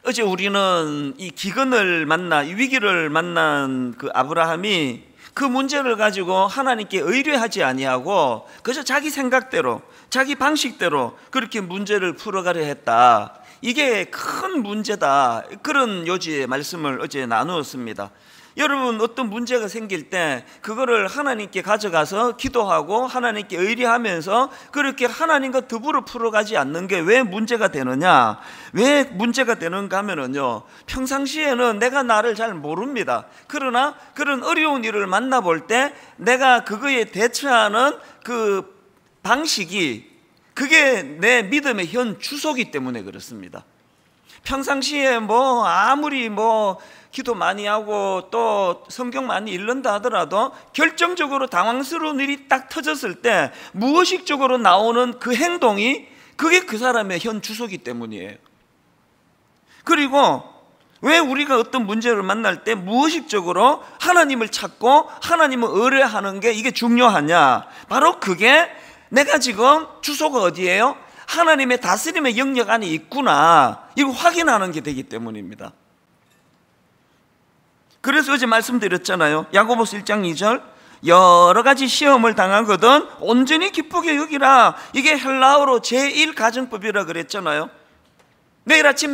어제 우리는 이 기근을 만나, 이 위기를 만난 그 아브라함이 그 문제를 가지고 하나님께 의뢰하지 아니하고 그저 자기 생각대로, 자기 방식대로 그렇게 문제를 풀어가려 했다. 이게 큰 문제다. 그런 요지의 말씀을 어제 나누었습니다. 여러분, 어떤 문제가 생길 때 그거를 하나님께 가져가서 기도하고 하나님께 의뢰하면서 그렇게 하나님과 더불어 풀어가지 않는 게 왜 문제가 되느냐? 왜 문제가 되는가 하면은요, 평상시에는 내가 나를 잘 모릅니다. 그러나 그런 어려운 일을 만나볼 때 내가 그거에 대처하는 그 방식이, 그게 내 믿음의 현 주소이기 때문에 그렇습니다. 평상시에 아무리 기도 많이 하고 또 성경 많이 읽는다 하더라도 결정적으로 당황스러운 일이 딱 터졌을 때 무의식적으로 나오는 그 행동이, 그게 그 사람의 현 주소이기 때문이에요. 그리고 왜 우리가 어떤 문제를 만날 때 무의식적으로 하나님을 찾고 하나님을 의뢰하는 게 이게 중요하냐? 바로 그게 내가 지금 주소가 어디예요? 하나님의 다스림의 영역 안에 있구나, 이거 확인하는 게 되기 때문입니다. 그래서 어제 말씀드렸잖아요. 야고보서 1장 2절, 여러 가지 시험을 당하거든 온전히 기쁘게 여기라. 이게 헬라어로 제1가정법이라 그랬잖아요.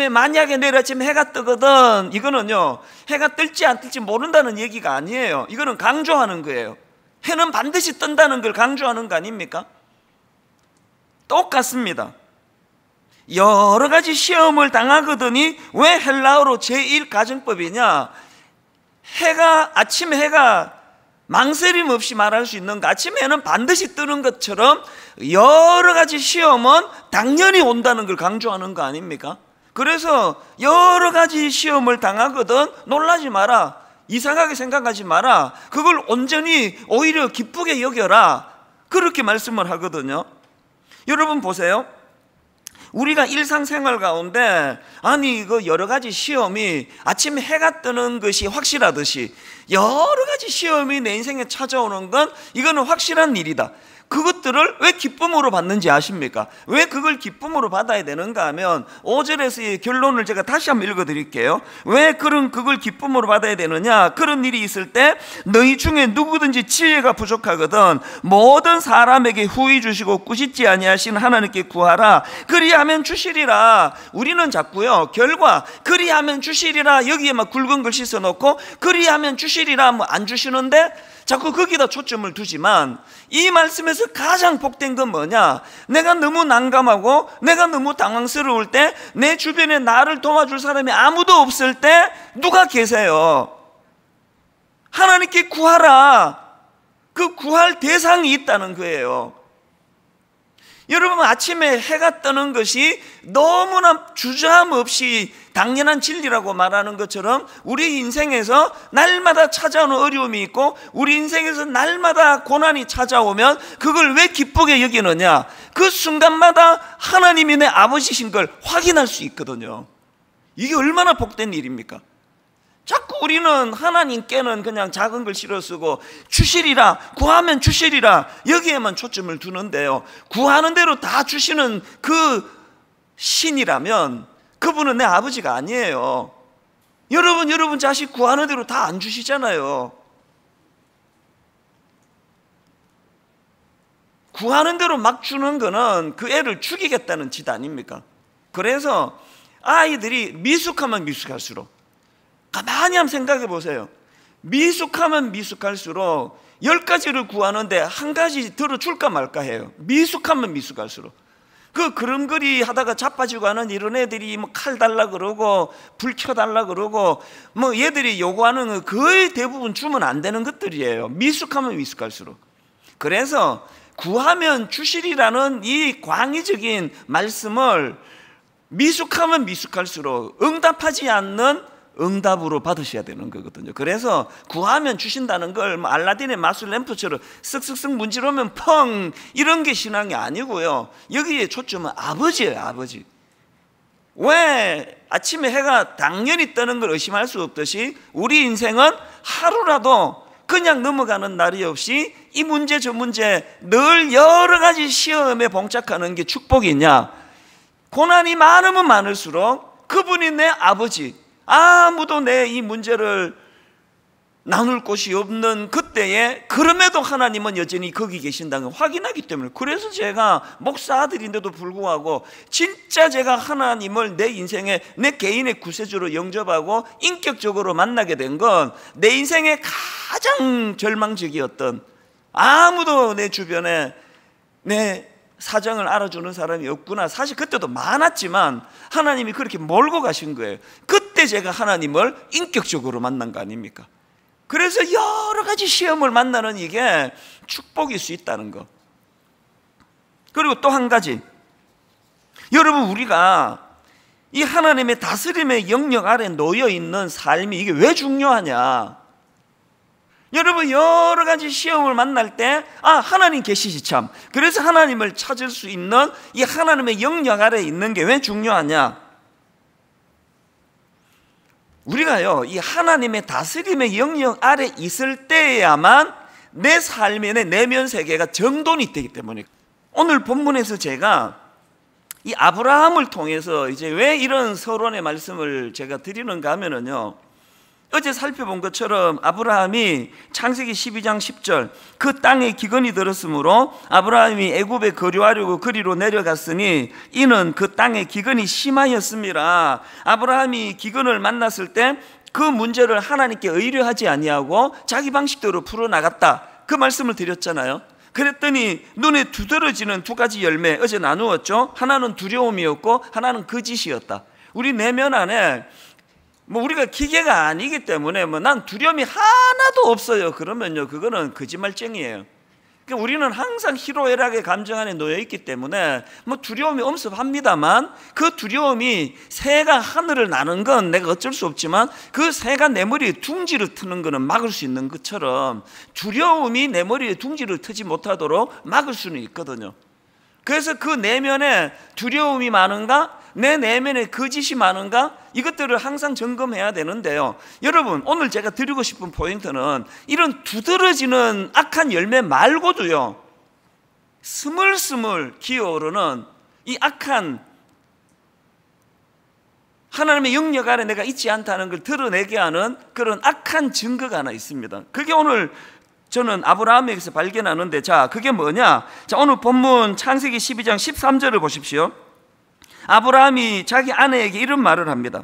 만약에 내일 아침에 해가 뜨거든, 이거는요, 해가 뜰지 안 뜰지 모른다는 얘기가 아니에요. 이거는 강조하는 거예요. 해는 반드시 뜬다는 걸 강조하는 거 아닙니까? 똑같습니다. 여러 가지 시험을 당하거든이 왜 헬라어로 제1가정법이냐? 아침에 해가 망설임 없이 말할 수 있는가? 아침에 해는 반드시 뜨는 것처럼 여러 가지 시험은 당연히 온다는 걸 강조하는 거 아닙니까? 그래서 여러 가지 시험을 당하거든 놀라지 마라, 이상하게 생각하지 마라, 그걸 온전히 오히려 기쁘게 여겨라, 그렇게 말씀을 하거든요. 여러분 보세요. 우리가 일상생활 가운데 그 여러 가지 시험이 아침에 해가 뜨는 것이 확실하듯이 여러 가지 시험이 내 인생에 찾아오는 건 이거는 확실한 일이다. 그것들을 왜 기쁨으로 받는지 아십니까? 왜 그걸 기쁨으로 받아야 되는가 하면 5절에서의 결론을 제가 다시 한번 읽어드릴게요. 왜 그걸 기쁨으로 받아야 되느냐? 그런 일이 있을 때 너희 중에 누구든지 지혜가 부족하거든 모든 사람에게 후히 주시고 꾸짖지 아니하신 하나님께 구하라. 그리하면 주시리라. 우리는 자꾸요, 결과 그리하면 주시리라 여기에 막 굵은 글 씻어놓고 그리하면 주시리라 안 주시는데 자꾸 거기다 초점을 두지만, 이 말씀에서 가장 복된 건 뭐냐? 내가 너무 난감하고 내가 너무 당황스러울 때, 내 주변에 나를 도와줄 사람이 아무도 없을 때 누가 계세요? 하나님께 구하라. 그 구할 대상이 있다는 거예요. 여러분, 아침에 해가 뜨는 것이 너무나 주저함 없이 당연한 진리라고 말하는 것처럼 우리 인생에서 날마다 찾아오는 어려움이 있고 우리 인생에서 날마다 고난이 찾아오면 그걸 왜 기쁘게 여기느냐? 그 순간마다 하나님이 내 아버지신 걸 확인할 수 있거든요. 이게 얼마나 복된 일입니까? 자꾸 우리는 하나님께는 그냥 작은 글 실어 쓰고 주시리라, 구하면 주시리라 여기에만 초점을 두는데요, 구하는 대로 다 주시는 그 신이라면 그분은 내 아버지가 아니에요. 여러분 자식 구하는 대로 다 안 주시잖아요. 구하는 대로 막 주는 거는 그 애를 죽이겠다는 짓 아닙니까? 그래서 아이들이 미숙하면 미숙할수록, 가만히 한번 생각해 보세요. 미숙하면 미숙할수록 10가지를 구하는데 한 가지 들어줄까 말까 해요. 미숙하면 미숙할수록. 그림그리 하다가 자빠지고 하는 이런 애들이 칼 달라 그러고 불 켜달라 그러고 얘들이 요구하는 거 거의 대부분 주면 안 되는 것들이에요. 미숙하면 미숙할수록. 그래서 구하면 주시리라는 이 광의적인 말씀을 미숙하면 미숙할수록 응답하지 않는 응답으로 받으셔야 되는 거거든요. 그래서 구하면 주신다는 걸 알라딘의 마술 램프처럼 쓱쓱쓱 문지르면 펑 이런 게 신앙이 아니고요, 여기에 초점은 아버지예요. 아버지. 왜 아침에 해가 당연히 뜨는 걸 의심할 수 없듯이 우리 인생은 하루라도 그냥 넘어가는 날이 없이 이 문제 저 문제 늘 여러 가지 시험에 봉착하는 게 축복이냐? 고난이 많으면 많을수록 그분이 내 아버지, 아무도 내 이 문제를 나눌 곳이 없는 그때에 그럼에도 하나님은 여전히 거기 계신다는 걸 확인하기 때문에, 그래서 제가 목사 아들인데도 불구하고 진짜 제가 하나님을 내 인생에 내 개인의 구세주로 영접하고 인격적으로 만나게 된 건 내 인생의 가장 절망적이었던, 아무도 내 주변에 내 사정을 알아주는 사람이 없구나. 사실 그때도 많았지만 하나님이 그렇게 몰고 가신 거예요. 그때 제가 하나님을 인격적으로 만난 거 아닙니까? 그래서 여러 가지 시험을 만나는 이게 축복일 수 있다는 거. 그리고 또 한 가지, 여러분, 우리가 이 하나님의 다스림의 영역 아래 놓여 있는 삶이 이게 왜 중요하냐? 여러분, 여러 가지 시험을 만날 때 하나님 계시지 참. 그래서 하나님을 찾을 수 있는 이 하나님의 영역 아래 있는 게 왜 중요하냐? 우리가요, 이 하나님의 다스림의 영역 아래 있을 때야만 내 삶의 내 내면 세계가 정돈이 되기 때문에, 오늘 본문에서 제가 이 아브라함을 통해서 이제 왜 이런 서론의 말씀을 제가 드리는가 하면은요, 어제 살펴본 것처럼 아브라함이 창세기 12장 10절 그 땅에 기근이 들었으므로 아브라함이 애굽에 거류하려고 그리로 내려갔으니 이는 그 땅에 기근이 심하였습니다. 아브라함이 기근을 만났을 때 그 문제를 하나님께 의뢰하지 아니하고 자기 방식대로 풀어나갔다, 그 말씀을 드렸잖아요. 그랬더니 눈에 두드러지는 두 가지 열매 어제 나누었죠. 하나는 두려움이었고 하나는 거짓이었다. 우리 내면 안에 우리가 기계가 아니기 때문에 난 두려움이 하나도 없어요 그러면요, 그거는 거짓말쟁이에요. 그러니까 우리는 항상 희로애락의 감정 안에 놓여 있기 때문에 두려움이 엄습합니다만, 그 두려움이 새가 하늘을 나는 건 내가 어쩔 수 없지만 그 새가 내 머리에 둥지를 트는 거는 막을 수 있는 것처럼 두려움이 내 머리에 둥지를 트지 못하도록 막을 수는 있거든요. 그래서 그 내면에 두려움이 많은가, 내 내면에 거짓이 많은가, 이것들을 항상 점검해야 되는데요, 여러분, 오늘 제가 드리고 싶은 포인트는 이런 두드러지는 악한 열매 말고도요, 스물스물 기어오르는 이 악한 하나님의 영역 아래 내가 있지 않다는 걸 드러내게 하는 그런 악한 증거가 하나 있습니다. 그게 오늘 저는 아브라함에게서 발견하는데, 자, 그게 뭐냐? 자, 오늘 본문 창세기 12장 13절을 보십시오. 아브라함이 자기 아내에게 이런 말을 합니다.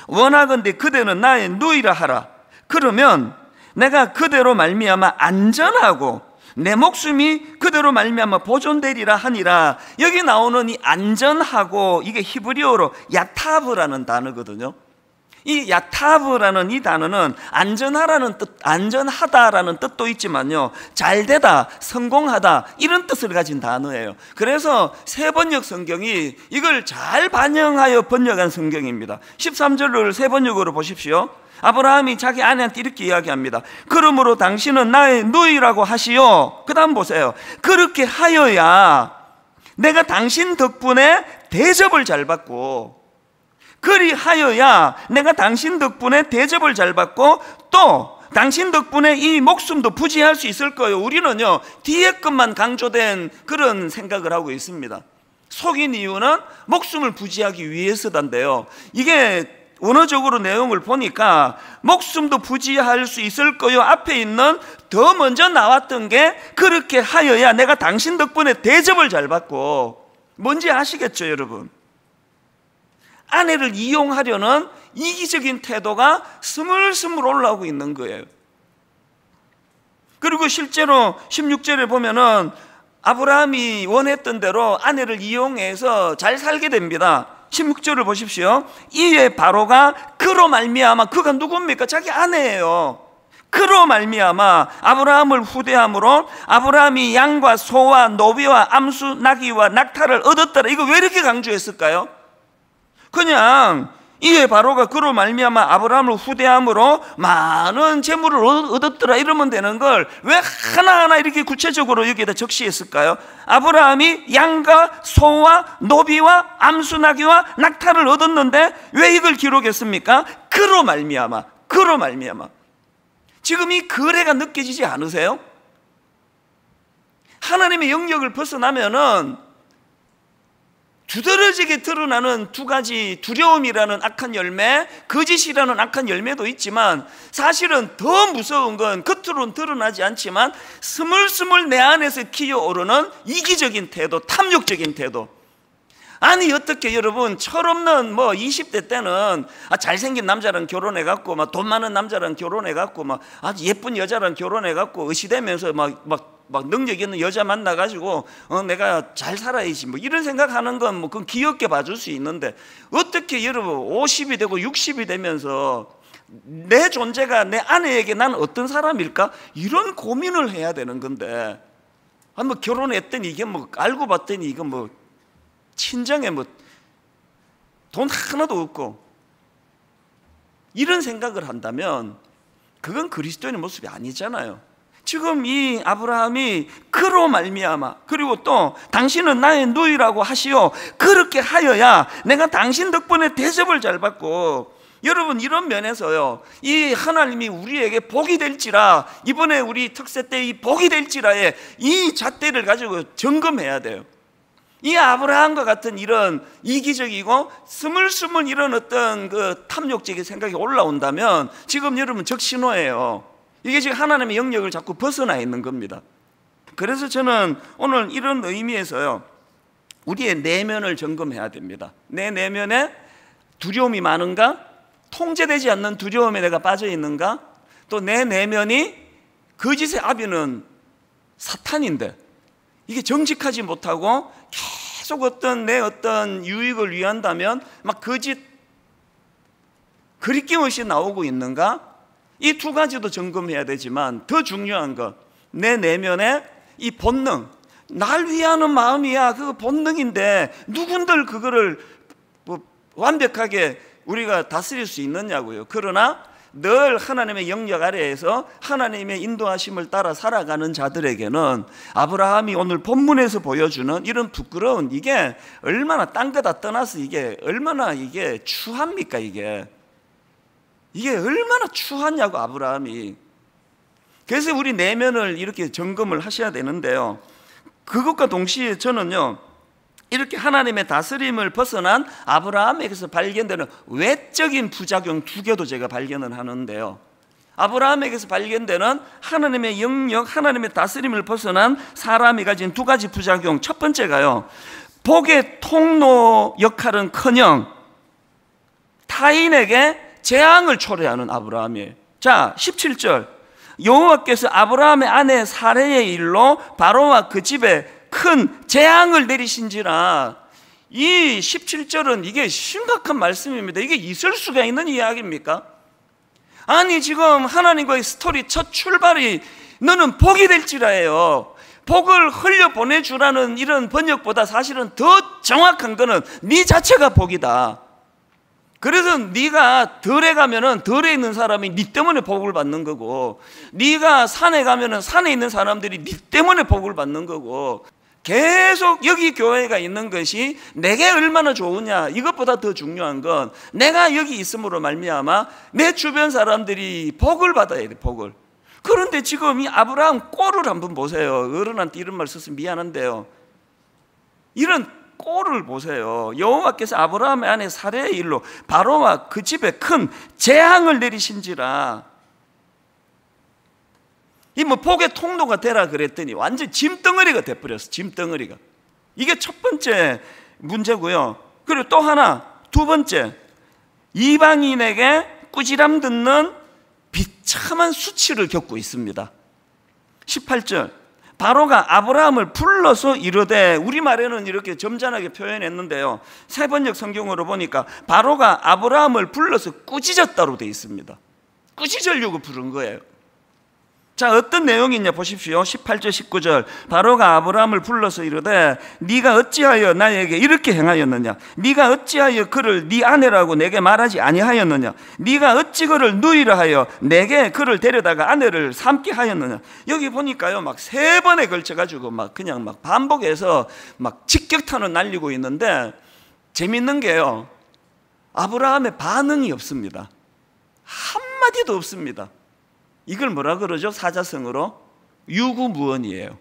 원하건대 그대는 나의 누이라 하라. 그러면 내가 그대로 말미암아 안전하고 내 목숨이 그대로 말미암아 보존되리라 하니라. 여기 나오는 이 안전하고, 이게 히브리어로 야타브라는 단어거든요. 이 야타브라는 이 단어는 안전하라는 뜻, 안전하다라는 뜻도 있지만요, 잘되다, 성공하다, 이런 뜻을 가진 단어예요. 그래서 새번역 성경이 이걸 잘 반영하여 번역한 성경입니다. 13절을 새번역으로 보십시오. 아브라함이 자기 아내한테 이렇게 이야기합니다. 그러므로 당신은 나의 누이라고 하시오. 그 다음 보세요. 그렇게 하여야 내가 당신 덕분에 대접을 잘 받고, 그리하여야 내가 당신 덕분에 대접을 잘 받고 또 당신 덕분에 이 목숨도 부지할 수 있을 거예요. 우리는요, 뒤에 것만 강조된 그런 생각을 하고 있습니다. 속인 이유는 목숨을 부지하기 위해서단데요, 이게 원어적으로 내용을 보니까 목숨도 부지할 수 있을 거요 앞에 있는 더 먼저 나왔던 게 그렇게 하여야 내가 당신 덕분에 대접을 잘 받고, 뭔지 아시겠죠 여러분? 아내를 이용하려는 이기적인 태도가 스물스물 올라오고 있는 거예요. 그리고 실제로 16절에 보면은 아브라함이 원했던 대로 아내를 이용해서 잘 살게 됩니다. 16절을 보십시오. 이에 바로가 그로 말미암아, 그가 누굽니까? 자기 아내예요. 그로 말미암아 아브라함을 후대함으로 아브라함이 양과 소와 노비와 암수 나귀와 낙타를 얻었더라. 이거 왜 이렇게 강조했을까요? 그냥 이에 바로가 그로 말미암아 아브라함을 후대함으로 많은 재물을 얻었더라 이러면 되는 걸 왜 하나하나 이렇게 구체적으로 여기에다 적시했을까요? 아브라함이 양과 소와 노비와 암수나귀와 낙타를 얻었는데 왜 이걸 기록했습니까? 그로 말미암아, 그로 말미암아. 지금 이 거래가 느껴지지 않으세요? 하나님의 영역을 벗어나면은 두드러지게 드러나는 두 가지 두려움이라는 악한 열매, 거짓이라는 악한 열매도 있지만 사실은 더 무서운 건 겉으로는 드러나지 않지만 스물스물 내 안에서 기어오르는 이기적인 태도, 탐욕적인 태도. 아니 어떻게 여러분, 철없는 20대 때는 잘생긴 남자랑 결혼해갖고 막 돈 많은 남자랑 결혼해갖고 막 아주 예쁜 여자랑 결혼해갖고 의시되면서 막 능력 있는 여자 만나가지고 내가 잘 살아야지 이런 생각하는 건 그건 귀엽게 봐줄 수 있는데, 어떻게 여러분 50이 되고 60이 되면서 내 존재가 내 아내에게 나는 어떤 사람일까? 이런 고민을 해야 되는 건데, 결혼했더니 이게 알고 봤더니 이거 친정에 돈 하나도 없고 이런 생각을 한다면 그건 그리스도인의 모습이 아니잖아요. 지금 이 아브라함이 그로 말미암아, 그리고 또 당신은 나의 누이라고 하시오, 그렇게 하여야 내가 당신 덕분에 대접을 잘 받고, 여러분 이런 면에서요, 이 하나님이 우리에게 복이 될지라, 이번에 우리 특세 때 이 복이 될지라에 이 잣대를 가지고 점검해야 돼요. 이 아브라함과 같은 이런 이기적이고 스물스물 이런 어떤 그 탐욕적인 생각이 올라온다면 지금 여러분 적신호예요. 이게 지금 하나님의 영역을 자꾸 벗어나 있는 겁니다. 그래서 저는 오늘 이런 의미에서요, 우리의 내면을 점검해야 됩니다. 내 내면에 두려움이 많은가? 통제되지 않는 두려움에 내가 빠져 있는가? 또 내 내면이 거짓의 아비는 사탄인데 이게 정직하지 못하고 계속 내 어떤 유익을 위한다면 막 거짓 그리낌 없이 나오고 있는가? 이 두 가지도 점검해야 되지만 더 중요한 것, 내 내면의 이 본능, 날 위하는 마음이야. 그 본능인데 누군들 그거를 완벽하게 우리가 다스릴 수 있느냐고요. 그러나 늘 하나님의 영역 아래에서 하나님의 인도하심을 따라 살아가는 자들에게는 아브라함이 오늘 본문에서 보여주는 이런 부끄러운, 이게 얼마나 딴 거 다 떠나서 이게 얼마나 이게 추합니까? 이게 얼마나 추하냐고, 아브라함이. 그래서 우리 내면을 이렇게 점검을 하셔야 되는데요, 그것과 동시에 저는요, 이렇게 하나님의 다스림을 벗어난 아브라함에게서 발견되는 외적인 부작용 두 개도 제가 발견을 하는데요, 아브라함에게서 발견되는 하나님의 영역, 하나님의 다스림을 벗어난 사람이 가진 두 가지 부작용. 첫 번째가요, 복의 통로 역할은커녕 타인에게 재앙을 초래하는 아브라함이에요. 자, 17절, 여호와께서 아브라함의 아내 사레의 일로 바로와 그 집에 큰 재앙을 내리신지라. 이 17절은 이게 심각한 말씀입니다. 이게 있을 수가 있는 이야기입니까? 아니 지금 하나님과의 스토리 첫 출발이 너는 복이 될지라예요. 복을 흘려보내주라는 이런 번역보다 사실은 더 정확한 거는 네 자체가 복이다. 그래서 네가 덜에 가면은 덜에 있는 사람이 네 때문에 복을 받는 거고, 네가 산에 가면은 산에 있는 사람들이 네 때문에 복을 받는 거고, 계속 여기 교회가 있는 것이 내게 얼마나 좋으냐, 이것보다 더 중요한 건 내가 여기 있음으로 말미암아 내 주변 사람들이 복을 받아야 돼, 복을. 그런데 지금 이 아브라함 꼴을 한번 보세요. 어른한테 이런 말 써서 미안한데요, 이런 꼴을 보세요. 여호와께서 아브라함의 아내 사레의 일로 바로와 그 집에 큰 재앙을 내리신지라. 이 복의 통로가 되라 그랬더니 완전 짐덩어리가 돼버렸어. 짐덩어리가. 이게 첫 번째 문제고요. 그리고 또 하나, 두 번째, 이방인에게 꾸지람 듣는 비참한 수치를 겪고 있습니다. 18절, 바로가 아브라함을 불러서 이르되, 우리말에는 이렇게 점잖하게 표현했는데요, 세번역 성경으로 보니까 바로가 아브라함을 불러서 꾸짖었다로 되어 있습니다. 꾸짖으려고 부른 거예요. 자, 어떤 내용이냐 보십시오. 18절 19절, 바로가 아브라함을 불러서 이르되 네가 어찌하여 나에게 이렇게 행하였느냐? 네가 어찌하여 그를 네 아내라고 내게 말하지 아니하였느냐? 네가 어찌 그를 누이라 하여 내게 그를 데려다가 아내를 삼게 하였느냐? 여기 보니까요, 막 세 번에 걸쳐가지고 그냥 반복해서 직격탄을 날리고 있는데, 재밌는 게요, 아브라함의 반응이 없습니다. 한마디도 없습니다. 이걸 뭐라 그러죠? 사자성어로 유구무원이에요.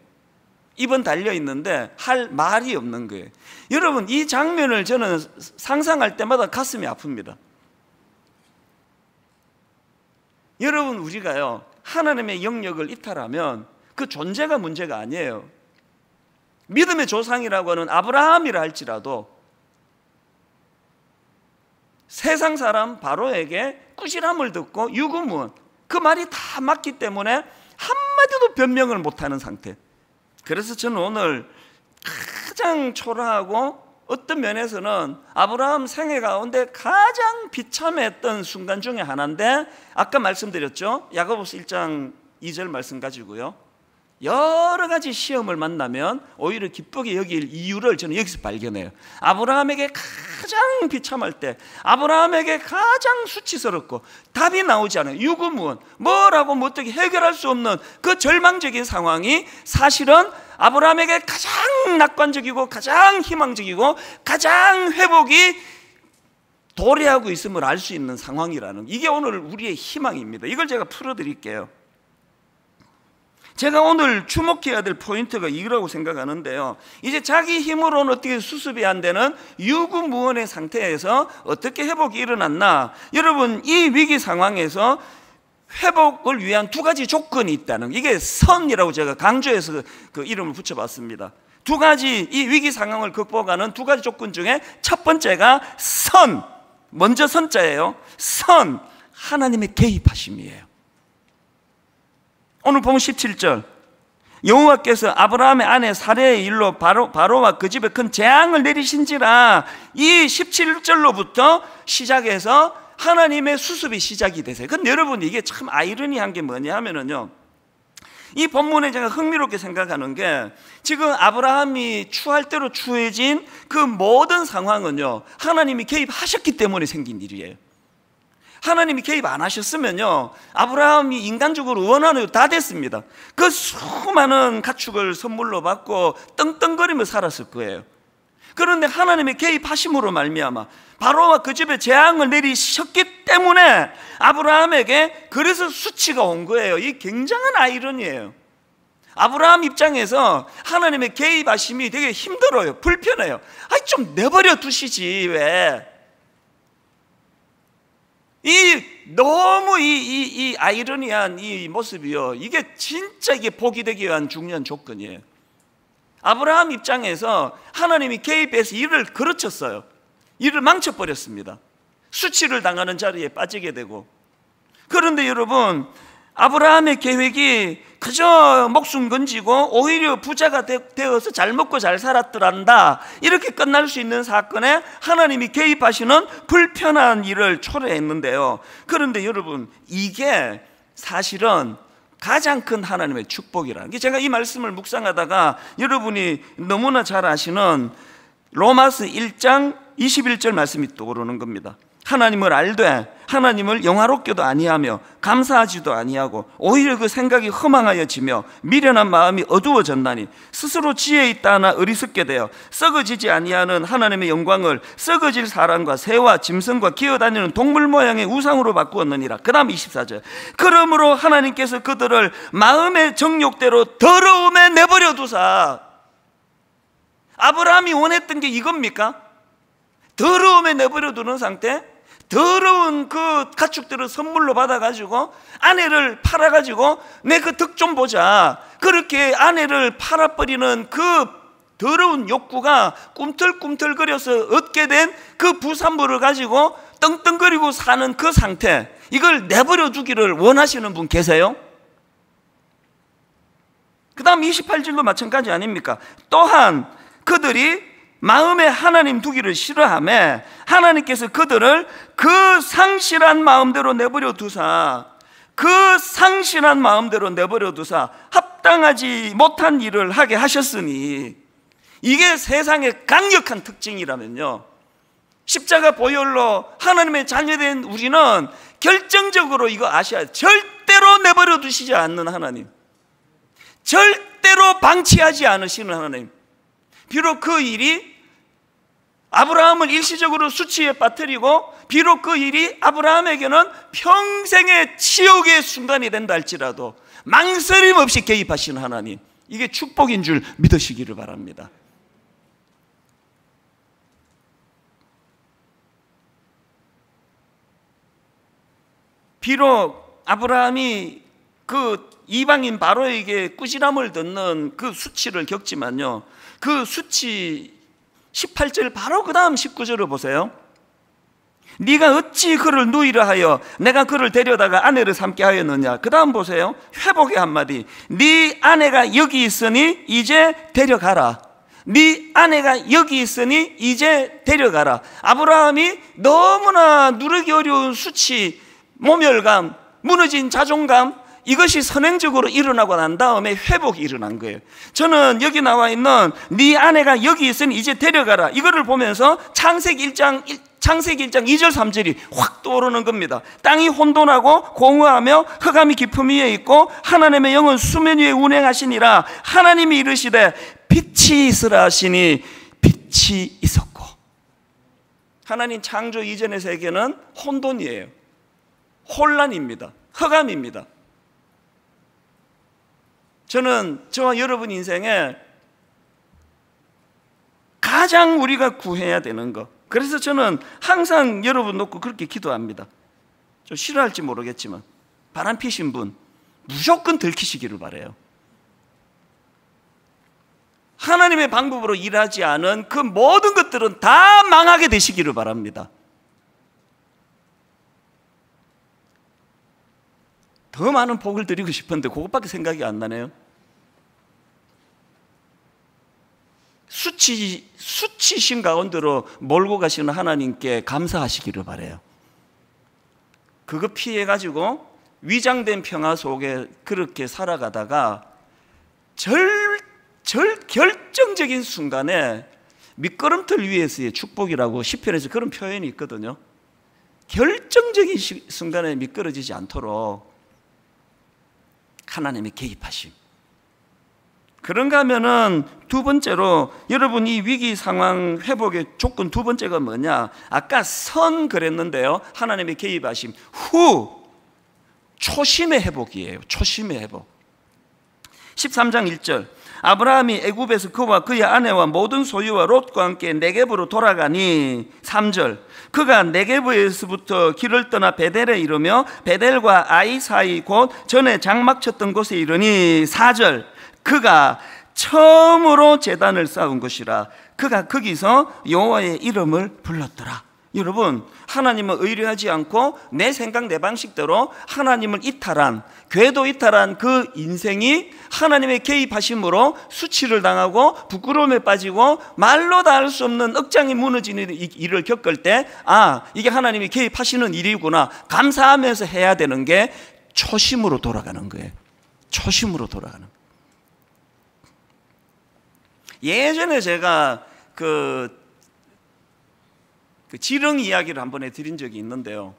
입은 달려 있는데 할 말이 없는 거예요. 여러분, 이 장면을 저는 상상할 때마다 가슴이 아픕니다. 여러분, 우리가요 하나님의 영역을 이탈하면 그 존재가 문제가 아니에요. 믿음의 조상이라고 하는 아브라함이라 할지라도 세상 사람 바로에게 꾸지람을 듣고 유구무원, 그 말이 다 맞기 때문에 한마디도 변명을 못하는 상태. 그래서 저는 오늘 가장 초라하고 어떤 면에서는 아브라함 생애 가운데 가장 비참했던 순간 중에 하나인데, 아까 말씀드렸죠, 야고보서 1장 2절 말씀 가지고요 여러 가지 시험을 만나면 오히려 기쁘게 여길 이유를 저는 여기서 발견해요. 아브라함에게 가장 비참할 때, 아브라함에게 가장 수치스럽고 답이 나오지 않아요. 유구무원, 뭐라고 뭐 어떻게 해결할 수 없는 그 절망적인 상황이 사실은 아브라함에게 가장 낙관적이고 가장 희망적이고 가장 회복이 도래하고 있음을 알 수 있는 상황이라는, 이게 오늘 우리의 희망입니다. 이걸 제가 풀어드릴게요. 제가 오늘 주목해야 될 포인트가 이거라고 생각하는데요, 이제 자기 힘으로는 어떻게 수습이 안 되는 유구무원의 상태에서 어떻게 회복이 일어났나. 여러분, 이 위기 상황에서 회복을 위한 두 가지 조건이 있다는, 이게 선이라고 제가 강조해서 그 이름을 붙여봤습니다. 두 가지, 이 위기 상황을 극복하는 두 가지 조건 중에 첫 번째가 선, 먼저 선자예요. 선, 하나님의 개입하심이에요. 오늘 보면 17절, 여호와께서 아브라함의 아내 사레의 일로 바로와 그 집에 큰 재앙을 내리신지라. 이 17절로부터 시작해서 하나님의 수습이 시작이 되세요. 근데 여러분, 이게 참 아이러니한 게 뭐냐 하면은요, 이 본문에 제가 흥미롭게 생각하는 게, 지금 아브라함이 추할 대로 추해진 그 모든 상황은요 하나님이 개입하셨기 때문에 생긴 일이에요. 하나님이 개입 안 하셨으면요 아브라함이 인간적으로 원하는 거 다 됐습니다. 그 수많은 가축을 선물로 받고 떵떵거리며 살았을 거예요. 그런데 하나님의 개입하심으로 말미암아 바로와 그 집에 재앙을 내리셨기 때문에 아브라함에게 그래서 수치가 온 거예요. 이 굉장한 아이러니예요. 아브라함 입장에서 하나님의 개입하심이 되게 힘들어요. 불편해요. 아니, 좀 내버려 두시지 왜. 너무 이 아이러니한 이 모습이요, 이게 진짜 이게 복이 되기 위한 중요한 조건이에요. 아브라함 입장에서 하나님이 개입해서 일을 그르쳤어요. 일을 망쳐버렸습니다. 수치를 당하는 자리에 빠지게 되고. 그런데 여러분, 아브라함의 계획이 그저 목숨 건지고 오히려 부자가 되어서 잘 먹고 잘 살았더란다, 이렇게 끝날 수 있는 사건에 하나님이 개입하시는 불편한 일을 초래했는데요. 그런데 여러분, 이게 사실은 가장 큰 하나님의 축복이라는 게, 제가 이 말씀을 묵상하다가 여러분이 너무나 잘 아시는 로마서 1장 21절 말씀이 떠오르는 겁니다. 하나님을 알되 하나님을 영화롭게도 아니하며 감사하지도 아니하고 오히려 그 생각이 허망하여지며 미련한 마음이 어두워졌나니 스스로 지혜 있다 하나 어리석게 되어 썩어지지 아니하는 하나님의 영광을 썩어질 사람과 새와 짐승과 기어다니는 동물 모양의 우상으로 바꾸었느니라. 그 다음 24절, 그러므로 하나님께서 그들을 마음의 정욕대로 더러움에 내버려 두사. 아브라함이 원했던 게 이겁니까? 더러움에 내버려 두는 상태? 더러운 그 가축들을 선물로 받아가지고 아내를 팔아가지고 내 그 덕 좀 보자, 그렇게 아내를 팔아버리는 그 더러운 욕구가 꿈틀꿈틀거려서 얻게 된 그 부산물을 가지고 떵떵거리고 사는 그 상태, 이걸 내버려 두기를 원하시는 분 계세요? 그 다음 28절도 마찬가지 아닙니까? 또한 그들이 마음에 하나님 두기를 싫어하며 하나님께서 그들을 그 상실한 마음대로 내버려 두사, 그 상실한 마음대로 내버려 두사 합당하지 못한 일을 하게 하셨으니, 이게 세상의 강력한 특징이라면요, 십자가 보혈로 하나님의 자녀된 우리는 결정적으로 이거 아셔야 돼요. 절대로 내버려 두시지 않는 하나님, 절대로 방치하지 않으시는 하나님. 비록 그 일이 아브라함을 일시적으로 수치에 빠뜨리고 비록 그 일이 아브라함에게는 평생의 치욕의 순간이 된다 할지라도 망설임 없이 개입하시는 하나님, 이게 축복인 줄 믿으시기를 바랍니다. 비록 아브라함이 그 이방인 바로에게 꾸지람을 듣는 그 수치를 겪지만요, 그 수치 18절 바로 그 다음 19절을 보세요. 네가 어찌 그를 누이라 하여 내가 그를 데려다가 아내를 삼게 하였느냐. 그 다음 보세요. 회복의 한마디. 네 아내가 여기 있으니 이제 데려가라. 네 아내가 여기 있으니 이제 데려가라. 아브라함이 너무나 누르기 어려운 수치, 모멸감, 무너진 자존감, 이것이 선행적으로 일어나고 난 다음에 회복이 일어난 거예요. 저는 여기 나와 있는 네 아내가 여기 있으니 이제 데려가라, 이거를 보면서 창세기 1장 2절 3절이 확 떠오르는 겁니다. 땅이 혼돈하고 공허하며 흑암이 깊음 위에 있고 하나님의 영은 수면 위에 운행하시니라. 하나님이 이르시되 빛이 있으라 하시니 빛이 있었고. 하나님 창조 이전의 세계는 혼돈이에요. 혼란입니다. 흑암입니다. 저는 저와 여러분 인생에 가장 우리가 구해야 되는 것, 그래서 저는 항상 여러분 놓고 그렇게 기도합니다. 좀 싫어할지 모르겠지만 바람 피신 분 무조건 들키시기를 바라요. 하나님의 방법으로 일하지 않은 그 모든 것들은 다 망하게 되시기를 바랍니다. 더 많은 복을 드리고 싶은데 그것밖에 생각이 안 나네요. 수치신 가운데로 몰고 가시는 하나님께 감사하시기를 바라요. 그거 피해가지고 위장된 평화 속에 그렇게 살아가다가 결정적인 순간에 미끄럼틀 위에서의 축복이라고 시편에서 그런 표현이 있거든요. 결정적인 순간에 미끄러지지 않도록 하나님의 개입하심. 그런가 하면은 두 번째로, 여러분 이 위기 상황 회복의 조건 두 번째가 뭐냐? 아까 선 그랬는데요, 하나님의 개입하심 후 초심의 회복이에요. 초심의 회복. 13장 1절, 아브라함이 애굽에서 그와 그의 아내와 모든 소유와 롯과 함께 네겝으로 돌아가니. 3절, 그가 네겝에서부터 길을 떠나 베델에 이르며 베델과 아이 사이 곧 전에 장막 쳤던 곳에 이르니. 4절, 그가 처음으로 제단을 쌓은 것이라. 그가 거기서 여호와의 이름을 불렀더라. 여러분, 하나님은 의뢰하지 않고 내 생각 내 방식대로 하나님을 이탈한, 궤도 이탈한 그 인생이 하나님의 개입하심으로 수치를 당하고 부끄러움에 빠지고 말로 다 할 수 없는 억장이 무너지는 일을 겪을 때, 아, 이게 하나님이 개입하시는 일이구나 감사하면서 해야 되는 게 초심으로 돌아가는 거예요. 초심으로 돌아가는 거예요. 예전에 제가 그 지렁 이야기를 한번 해드린 적이 있는데요,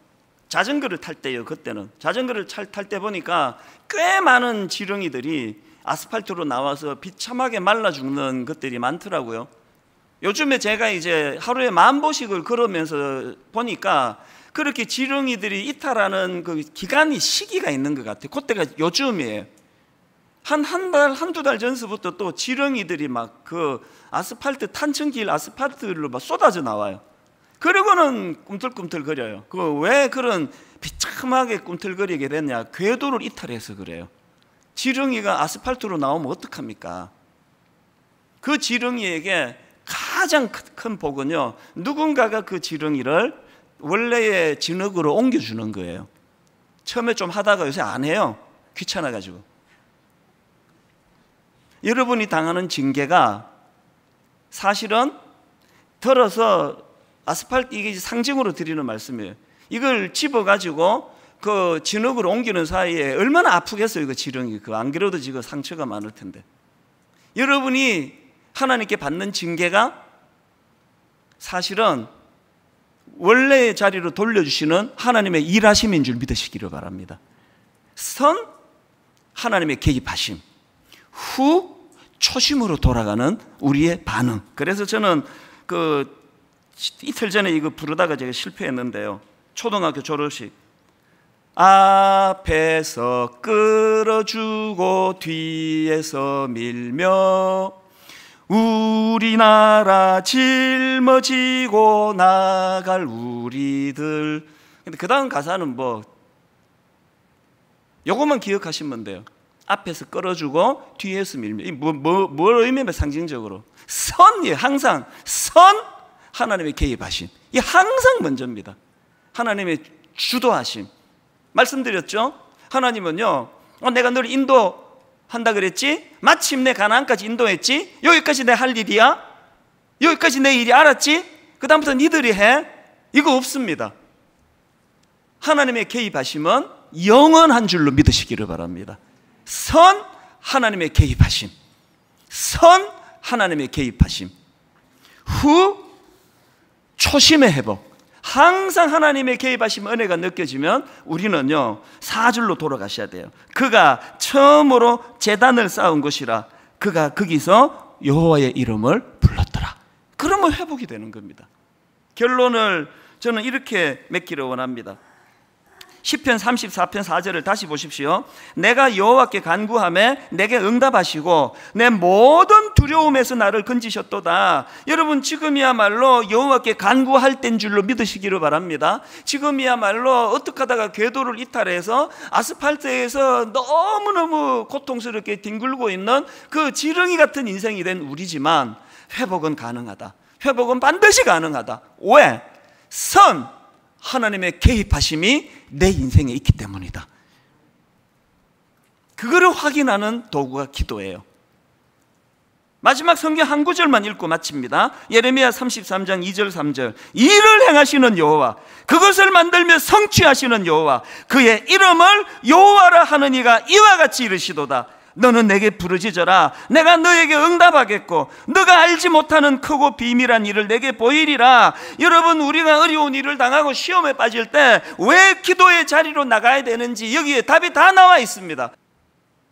자전거를 탈 때요. 그때는 자전거를 탈 때 보니까 꽤 많은 지렁이들이 아스팔트로 나와서 비참하게 말라 죽는 것들이 많더라고요. 요즘에 제가 이제 하루에 10,000보씩을 걸으면서 보니까 그렇게 지렁이들이 이탈하는 그 기간이, 시기가 있는 것 같아요. 그때가 요즘이에요. 한두 달 전서부터 또 지렁이들이 막 그 아스팔트, 탄천길 아스팔트로 막 쏟아져 나와요. 그러고는 꿈틀꿈틀거려요. 그 왜 그런 비참하게 꿈틀거리게 됐냐? 궤도를 이탈해서 그래요. 지렁이가 아스팔트로 나오면 어떡합니까? 그 지렁이에게 가장 큰 복은요, 누군가가 그 지렁이를 원래의 진흙으로 옮겨주는 거예요. 처음에 좀 하다가 요새 안 해요. 귀찮아가지고. 여러분이 당하는 징계가 사실은 들어서 아스팔트, 이게 상징으로 드리는 말씀이에요. 이걸 집어가지고 그 진흙으로 옮기는 사이에 얼마나 아프겠어요, 그 지렁이. 안 그래도 지금 상처가 많을 텐데. 여러분이 하나님께 받는 징계가 사실은 원래의 자리로 돌려주시는 하나님의 일하심인 줄 믿으시기를 바랍니다. 선, 하나님의 개입하심. 후, 초심으로 돌아가는 우리의 반응. 그래서 저는 이틀 전에 이거 부르다가 제가 실패했는데요, 초등학교 졸업식 앞에서 끌어주고 뒤에서 밀며 우리나라 짊어지고 나갈 우리들. 근데 그 다음 가사는 뭐 요것만 기억하시면 돼요. 앞에서 끌어주고 뒤에서 밀며. 뭘 의미하면 상징적으로 선이에요. 항상 선, 하나님의 개입하심, 이 항상 먼저입니다. 하나님의 주도하심. 말씀드렸죠? 하나님은요, 내가 너를 인도한다 그랬지? 마침내 가나안까지 인도했지? 여기까지 내 할 일이야? 여기까지 내 일이 알았지? 그 다음부터 니들이 해? 이거 없습니다. 하나님의 개입하심은 영원한 줄로 믿으시기를 바랍니다. 선, 하나님의 개입하심. 선, 하나님의 개입하심. 후, 초심의 회복. 항상 하나님의 개입하심, 은혜가 느껴지면 우리는요 4줄로 돌아가셔야 돼요. 그가 처음으로 제단을 쌓은 곳이라 그가 거기서 여호와의 이름을 불렀더라. 그러면 회복이 되는 겁니다. 결론을 저는 이렇게 맺기를 원합니다. 시편 34편 4절을 다시 보십시오. 내가 여호와께 간구하매 내게 응답하시고 내 모든 두려움에서 나를 건지셨도다. 여러분, 지금이야말로 여호와께 간구할 때인 줄로 믿으시기를 바랍니다. 지금이야말로 어떻게 하다가 궤도를 이탈해서 아스팔트에서 너무너무 고통스럽게 뒹굴고 있는 그 지렁이 같은 인생이 된 우리지만 회복은 가능하다. 회복은 반드시 가능하다. 왜? 선, 하나님의 개입하심이 내 인생에 있기 때문이다. 그거를 확인하는 도구가 기도예요. 마지막 성경 한 구절만 읽고 마칩니다. 예레미야 33장 2절 3절. 일을 행하시는 여호와, 그것을 만들며 성취하시는 여호와, 그의 이름을 여호와라 하는 이가 이와 같이 이르시도다. 너는 내게 부르짖어라. 내가 너에게 응답하겠고 너가 알지 못하는 크고 비밀한 일을 내게 보이리라. 여러분, 우리가 어려운 일을 당하고 시험에 빠질 때 왜 기도의 자리로 나가야 되는지 여기에 답이 다 나와 있습니다.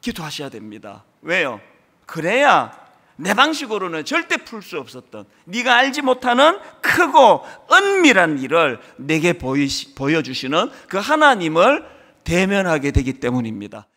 기도하셔야 됩니다. 왜요? 그래야 내 방식으로는 절대 풀 수 없었던, 네가 알지 못하는 크고 은밀한 일을 내게 보여주시는 그 하나님을 대면하게 되기 때문입니다.